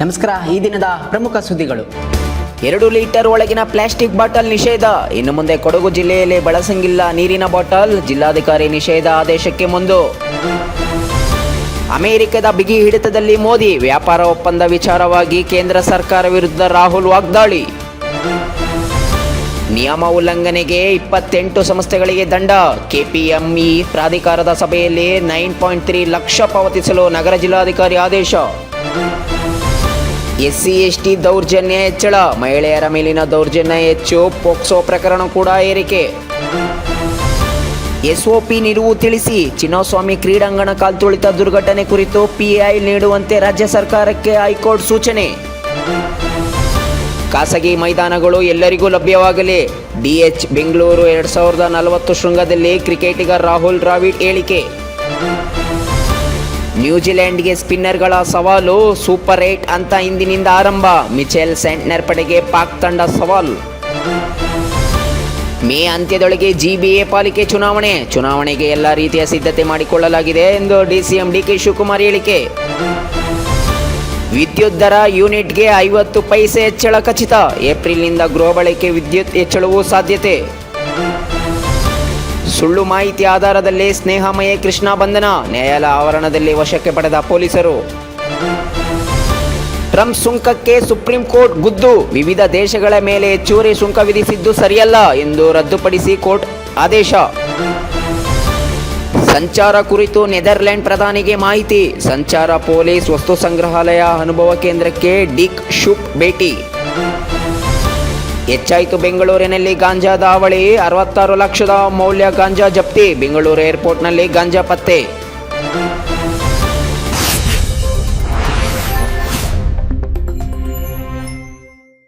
ನಮಸ್ಕಾರ. ಈ ದಿನದ ಪ್ರಮುಖ ಸುದ್ದಿಗಳು. 2 ಲೀಟರ್ ಒಳಗಿನ ಪ್ಲಾಸ್ಟಿಕ್ ಬಾಟಲ್ ನಿಷೇಧ. ಇನ್ನು ಮುಂದೆ ಕೊಡಗು ಜಿಲ್ಲೆಯಲ್ಲಿ ಬಳಸಂಗಿಲ್ಲ ನೀರಿನ ಬಾಟಲ್. ಜಿಲ್ಲಾಧಿಕಾರಿ ನಿಷೇಧ ಆದೇಶಕ್ಕೆ ಮುಂದು. ಅಮೆರಿಕದ ಬಿಗಿ ಹಿಡಿತದಲ್ಲಿ ಮೋದಿ. ವ್ಯಾಪಾರ ಒಪ್ಪಂದ ವಿಚಾರವಾಗಿ ಕೇಂದ್ರ ಸರ್ಕಾರ ವಿರುದ್ಧ ರಾಹುಲ್ ವಾಗ್ದಾಳಿ. ನಿಯಮ ಉಲ್ಲಂಘನೆಗೆ 28 ಸಂಸ್ಥೆಗಳಿಗೆ ದಂಡ. ಕೆಪಿಎಂಇ ಪ್ರಾಧಿಕಾರದ ಸಭೆಯಲ್ಲಿ 9.3 ಲಕ್ಷ ಪಾವತಿಸಲು ನಗರ ಜಿಲ್ಲಾಧಿಕಾರಿ ಆದೇಶ. SC/ST ದೌರ್ಜನ್ಯ ಹೆಚ್ಚಳ. ಮಹಿಳೆಯರ ಮೇಲಿನ ದೌರ್ಜನ್ಯ ಹೆಚ್ಚು. ಪೋಕ್ಸೋ ಪ್ರಕರಣ ಕೂಡ ಏರಿಕೆ. SOP ನಿಲುವು ತಿಳಿಸಿ. ಚಿನ್ನಸ್ವಾಮಿ ಕ್ರೀಡಾಂಗಣ ಕಾಲ್ತುಳಿತ ದುರ್ಘಟನೆ ಕುರಿತು PI ನೀಡುವಂತೆ ರಾಜ್ಯ ಸರ್ಕಾರಕ್ಕೆ ಹೈಕೋರ್ಟ್ ಸೂಚನೆ. ಖಾಸಗಿ ಮೈದಾನಗಳು ಎಲ್ಲರಿಗೂ ಲಭ್ಯವಾಗಲಿ. DH ಬೆಂಗಳೂರು 2040 ಶೃಂಗದಲ್ಲಿ ಕ್ರಿಕೆಟಿಗ ರಾಹುಲ್ ದ್ರಾವಿಡ್ ಹೇಳಿಕೆ. ನ್ಯೂಜಿಲೆಂಡ್ಗೆ ಸ್ಪಿನ್ನರ್ಗಳ ಸವಾಲು. ಸೂಪರ್ 8 ಅಂತ ಇಂದಿನಿಂದ ಆರಂಭ. ಮಿಚೆಲ್ ಸ್ಯಾಂಟ್ನರ್ ಪಡೆಗೆ ಪಾಕ್ ತಂಡ ಸವಾಲು. ಮೇ ಅಂತ್ಯದೊಳಗೆ GBA ಪಾಲಿಕೆ ಚುನಾವಣೆಗೆ ಎಲ್ಲ ರೀತಿಯ ಸಿದ್ಧತೆ ಮಾಡಿಕೊಳ್ಳಲಾಗಿದೆ ಎಂದು DCM DK ಶಿವಕುಮಾರ್ ಹೇಳಿಕೆ. ವಿದ್ಯುತ್ ದರ ಯೂನಿಟ್ಗೆ 50 ಪೈಸೆ ಹೆಚ್ಚಳ ಖಚಿತ. ಏಪ್ರಿಲ್ನಿಂದ ಗೃಹ ಬಳಕೆ ವಿದ್ಯುತ್ ಹೆಚ್ಚಳವೂ ಸಾಧ್ಯತೆ. ಸುಳ್ಳು ಮಾಹಿತಿ ಆಧಾರದಲ್ಲಿ ಸ್ನೇಹಮಯ ಕೃಷ್ಣ ಬಂಧನ. ನ್ಯಾಯಾಲಯ ಆವರಣದಲ್ಲಿ ವಶಕ್ಕೆ ಪಡೆದ ಪೊಲೀಸರು. ಟ್ರಂಪ್ ಸುಂಕಕ್ಕೆ ಸುಪ್ರೀಂ ಕೋರ್ಟ್ ಗುದ್ದು. ವಿವಿಧ ದೇಶಗಳ ಮೇಲೆ ಹೆಚ್ಚುವರಿ ಸುಂಕ ವಿಧಿಸಿದ್ದು ಸರಿಯಲ್ಲ ಎಂದು ರದ್ದುಪಡಿಸಿ ಕೋರ್ಟ್ ಆದೇಶ. ಸಂಚಾರ ಕುರಿತು ನೆದರ್ಲ್ಯಾಂಡ್ ಪ್ರಧಾನಿಗೆ ಮಾಹಿತಿ. ಸಂಚಾರ ಪೊಲೀಸ್ ವಸ್ತು ಸಂಗ್ರಹಾಲಯ ಅನುಭವ ಕೇಂದ್ರಕ್ಕೆ ಡಿಕ್ ಶೂಪ್ ಭೇಟಿ. ಹೆಚ್ಚಾಯಿತು ಬೆಂಗಳೂರಿನಲ್ಲಿ ಗಾಂಜಾದ ಹಾವಳಿ. 66 ಲಕ್ಷದ ಮೌಲ್ಯ ಗಾಂಜಾ ಜಪ್ತಿ. ಬೆಂಗಳೂರು ಏರ್ಪೋರ್ಟ್ನಲ್ಲಿ ಗಾಂಜಾ ಪತ್ತೆ.